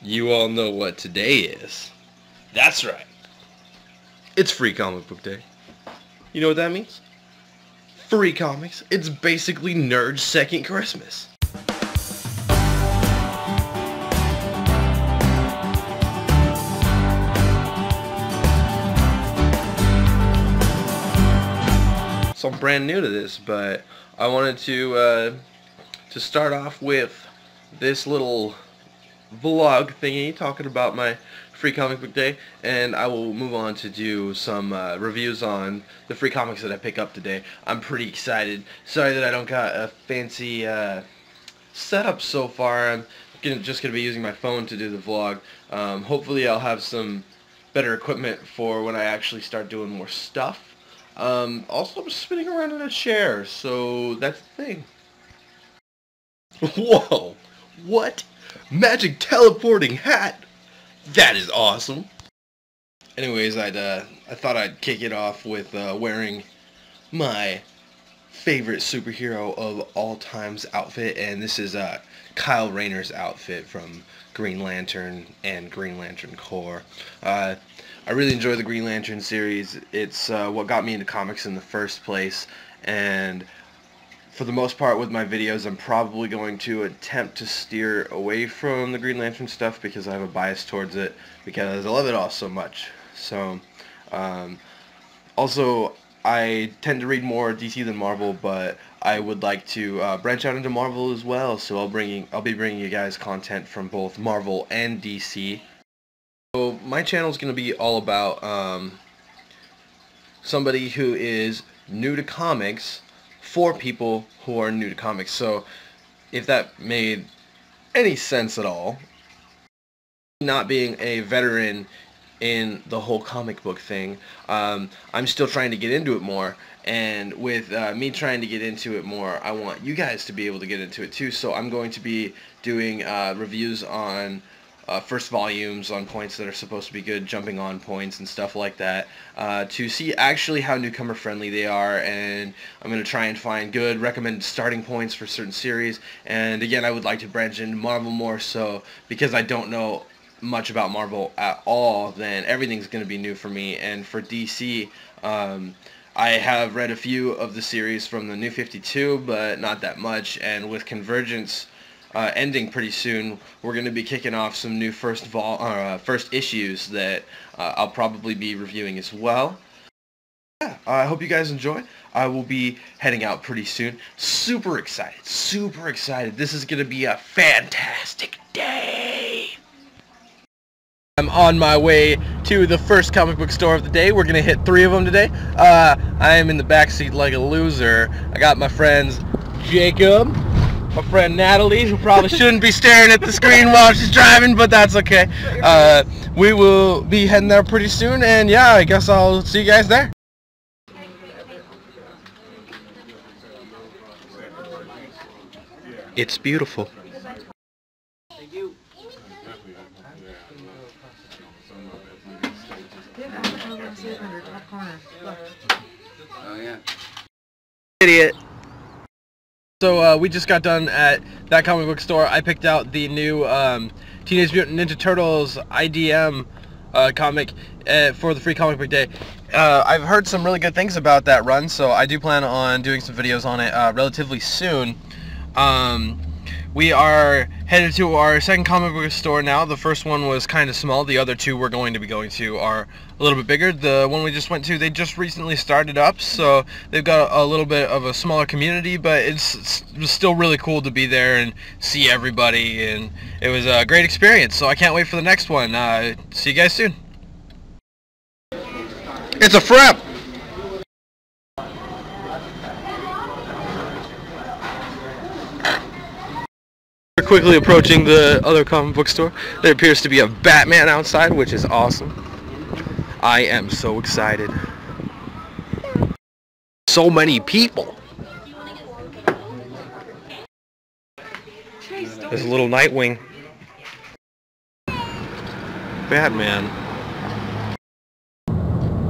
You all know what today is. That's right. It's Free Comic Book Day. You know what that means? Free comics. It's basically Nerd's second Christmas. So I'm brand new to this, but I wanted to start off with this little vlog thingy talking about my Free Comic Book Day, and I will move on to do some reviews on the free comics that I pick up today. I'm pretty excited. Sorry that I don't got a fancy setup so far. I'm just going to be using my phone to do the vlog. Hopefully I'll have some better equipment for when I actually start doing more stuff. Also, I'm spinning around in a chair, so that's the thing. Whoa! What? Magic teleporting hat? That is awesome. Anyways, I thought I'd kick it off with wearing my favorite superhero of all time's outfit, and this is Kyle Rayner's outfit from Green Lantern and Green Lantern Corps. I really enjoy the Green Lantern series. It's what got me into comics in the first place, and for the most part with my videos I'm probably going to attempt to steer away from the Green Lantern stuff because I have a bias towards it because I love it all so much. So also I tend to read more DC than Marvel, but I would like to branch out into Marvel as well, so I'll be bringing you guys content from both Marvel and DC. So my channel is going to be all about somebody who is new to comics for people who are new to comics. So if that made any sense at all, not being a veteran in the whole comic book thing, I'm still trying to get into it more, and with me trying to get into it more, I want you guys to be able to get into it too. So I'm going to be doing reviews on first volumes, on points that are supposed to be good, jumping on points and stuff like that, to see actually how newcomer friendly they are, and I'm going to try and find good recommended starting points for certain series. And again, I would like to branch into Marvel more, so because I don't know much about Marvel at all, then everything's going to be new for me. And for DC, I have read a few of the series from the New 52, but not that much, and with Convergence ending pretty soon, we're going to be kicking off some new first issues that I'll probably be reviewing as well. Yeah, I hope you guys enjoy. I will be heading out pretty soon. Super excited, super excited. This is going to be a fantastic day. I'm on my way to the first comic book store of the day. We're going to hit 3 of them today. I am in the backseat like a loser. I got my friends Jacob, my friend Natalie, who probably shouldn't be staring at the screen while she's driving, but that's okay. We will be heading there pretty soon, and yeah, I guess I'll see you guys there. It's beautiful. Oh yeah. Idiot. So we just got done at that comic book store. I picked out the new Teenage Mutant Ninja Turtles IDM comic for the Free Comic Book Day. I've heard some really good things about that run, so I do plan on doing some videos on it relatively soon. We are headed to our second comic book store now. The first one was kind of small. The other two we're going to be going to are a little bit bigger. The one we just went to, they just recently started up, so they've got a little bit of a smaller community, but it was still really cool to be there and see everybody, and it was a great experience, so I can't wait for the next one. See you guys soon. It's a frap! We're quickly approaching the other comic book store. There appears to be a Batman outside, which is awesome. I am so excited. So many people. There's a little Nightwing. Batman.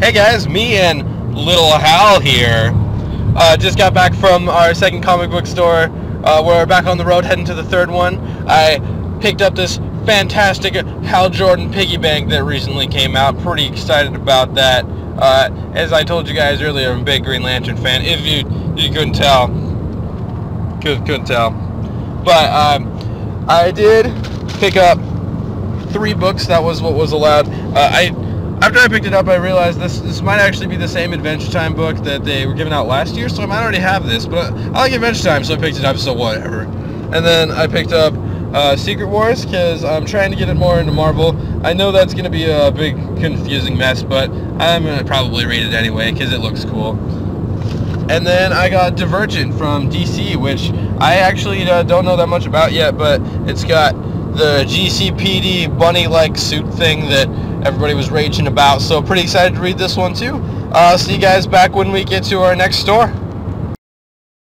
Hey guys, me and Little Hal here. Just got back from our second comic book store. We're back on the road heading to the third one. I picked up this fantastic Hal Jordan piggy bank that recently came out. Pretty excited about that. As I told you guys earlier, I'm a big Green Lantern fan. If you couldn't tell, couldn't tell. But I did pick up 3 books. That was what was allowed. After I picked it up, I realized this might actually be the same Adventure Time book that they were giving out last year, so I might already have this. But I like Adventure Time, so I picked it up. So whatever. And then I picked up Secret Wars because I'm trying to get it more into Marvel. I know that's going to be a big confusing mess, but I'm going to probably read it anyway because it looks cool. And then I got Divergent from DC, which I actually don't know that much about yet, but it's got the GCPD bunny-like suit thing that everybody was raging about, so pretty excited to read this one too. See you guys back when we get to our next store.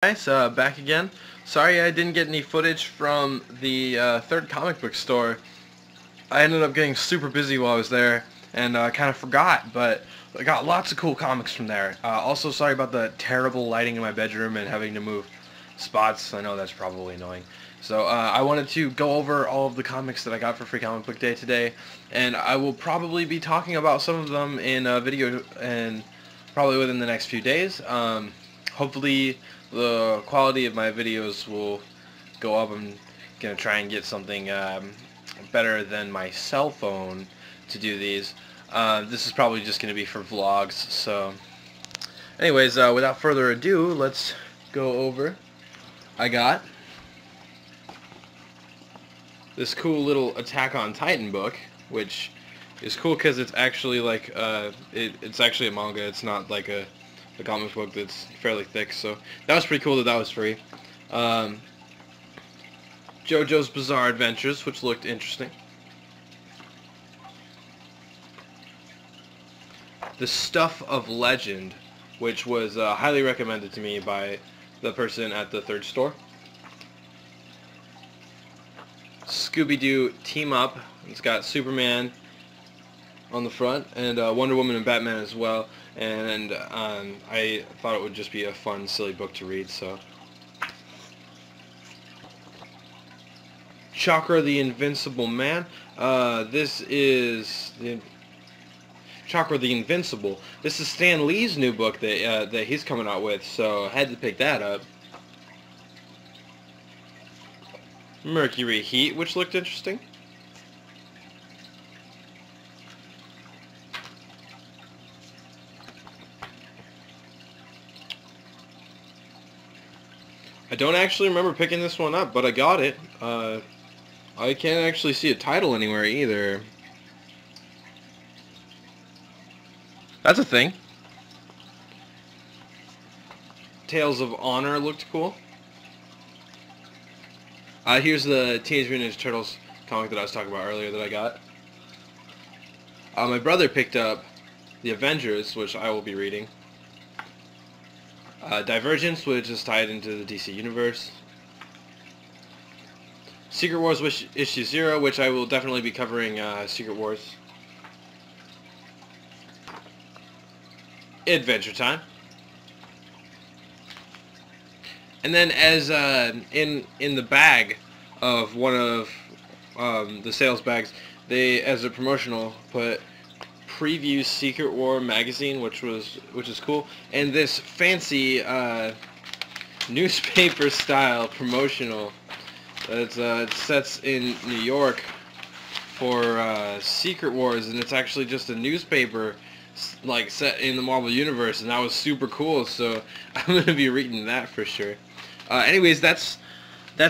Guys, back again. Sorry I didn't get any footage from the 3rd comic book store. I ended up getting super busy while I was there and kind of forgot, but I got lots of cool comics from there. Also, sorry about the terrible lighting in my bedroom and having to move spots. I know that's probably annoying. So I wanted to go over all of the comics that I got for Free Comic Book Day today, and I will probably be talking about some of them in a video and probably within the next few days. Hopefully the quality of my videos will go up. I'm going to try and get something better than my cell phone to do these. This is probably just going to be for vlogs. So anyways, without further ado, let's go over. I got this cool little Attack on Titan book, which is cool because it's actually like it's actually a manga. It's not like a comic book that's fairly thick. So that was pretty cool that was free. JoJo's Bizarre Adventures, which looked interesting. The Stuff of Legend, which was highly recommended to me by the person at the 3rd store. Scooby-Doo Team Up. It's got Superman on the front and Wonder Woman and Batman as well. And I thought it would just be a fun, silly book to read. So, Chakra the Invincible Man. This is Chakra the Invincible. This is Stan Lee's new book that he's coming out with. So I had to pick that up. Mercury Heat, which looked interesting. I don't actually remember picking this one up, but I got it. I can't actually see a title anywhere either. That's a thing. Tales of Honor looked cool. Here's the Teenage Mutant Ninja Turtles comic that I was talking about earlier that I got. My brother picked up The Avengers, which I will be reading. Divergence, which is tied into the DC Universe. Secret Wars Issue 0, which I will definitely be covering Secret Wars. Adventure Time. And then as in the bag of one of the sales bags, they, as a promotional, put Preview Secret War magazine, which is cool, and this fancy newspaper style promotional that's it sets in New York for Secret Wars, and it's actually just a newspaper like set in the Marvel Universe, and that was super cool. So I'm gonna be reading that for sure. Anyways, that's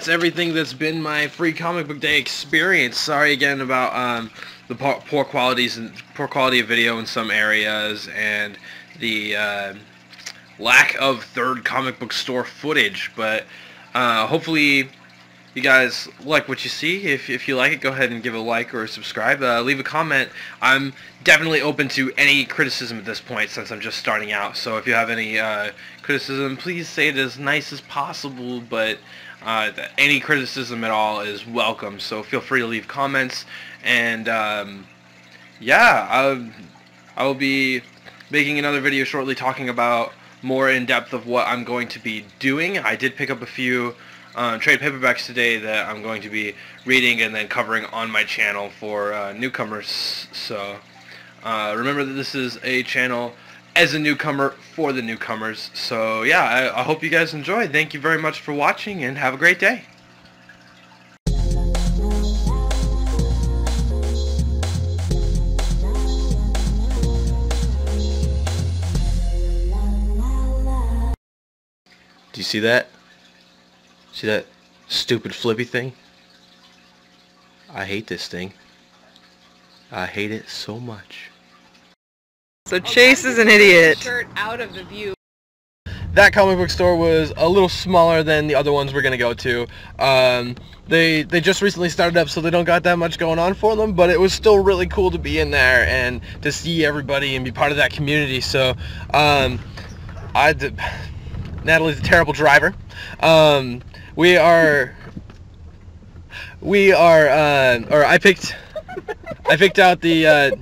everything that's been my Free Comic Book Day experience. Sorry again about the poor quality of video in some areas and the lack of 3rd comic book store footage, but hopefully you guys like what you see. If you like it, go ahead and give a like or subscribe. Leave a comment. I'm definitely open to any criticism at this point since I'm just starting out. So if you have any criticism, please say it as nice as possible, but any criticism at all is welcome. So feel free to leave comments. And yeah, I will be making another video shortly talking about more in depth of what I'm going to be doing. I did pick up a few trade paperbacks today that I'm going to be reading and then covering on my channel for newcomers. So remember that this is a channel as a newcomer for the newcomers. So yeah, I hope you guys enjoyed. Thank you very much for watching and have a great day. Do you see that? See that stupid flippy thing? I hate this thing. I hate it so much. So Chase is an idiot. Shirt out of the view. That comic book store was a little smaller than the other ones we're gonna go to. They just recently started up, so they don't got that much going on for them, but it was still really cool to be in there and to see everybody and be part of that community. So Natalie's a terrible driver. I picked out the